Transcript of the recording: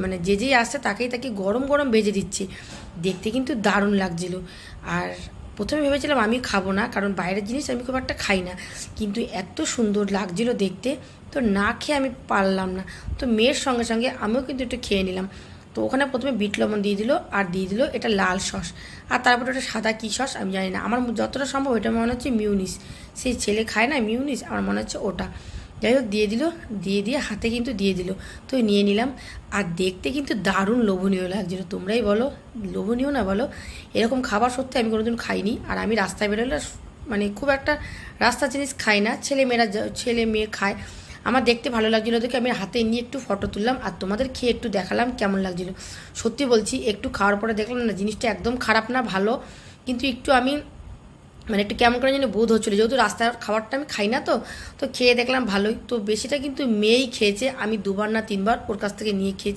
মানে যেই আসছে তাকেই তাকে গরম গরম ভেজে দিচ্ছে। দেখতে কিন্তু দারুণ লাগছিল। আর প্রথমে ভেবেছিলাম আমি খাবো না, কারণ বাইরের জিনিস আমি খুব একটা খাই না, কিন্তু এত সুন্দর লাগছিল দেখতে, তো না খেয়ে আমি পারলাম না। তো মেয়ের সঙ্গে সঙ্গে আমিও কিন্তু একটু খেয়ে নিলাম। তো ওখানে প্রথমে বিট লবণ দিয়ে দিল, আর দিয়ে দিল এটা লাল সস, আর তারপরে ওটা সাদা কী সস আমি জানি না, আমার যতটা সম্ভব এটা মনে হচ্ছে মিউনিস, সেই ছেলে খায় না মিউনিস, আমার মনে হচ্ছে ওটা। যাই হোক দিয়ে দিল, দিয়ে হাতে কিন্তু দিয়ে দিল, তো নিয়ে নিলাম। আর দেখতে কিন্তু দারুণ লোভনীয় লাগছিলো, তোমরাই বলো লোভনীয় না বলো? এরকম খাবার সত্যি আমি কোনোদিন খাইনি। আর আমি রাস্তায় বেরোলে মানে খুব একটা রাস্তার জিনিস খাই না, ছেলে মেয়ে খায়। আমার দেখতে ভালো লাগছিলো দেখে আমি হাতে নিয়ে একটু ফটো তুললাম, আর তোমাদের খেয়ে একটু দেখালাম কেমন লাগছিলো। সত্যি বলছি, একটু খাওয়ার পরে দেখলাম না জিনিসটা একদম খারাপ না, ভালো, কিন্তু একটু আমি মানে একটু কেমন করে যেন বোধ হচ্ছিলো, যেহেতু রাস্তার খাবারটা আমি খাই না, তো খেয়ে দেখলাম ভালোই। তো বেশিটা কিন্তু মেয়েই খেয়েছে, আমি 2বার না 3বার ওর কাছ থেকে নিয়ে খেয়েছি।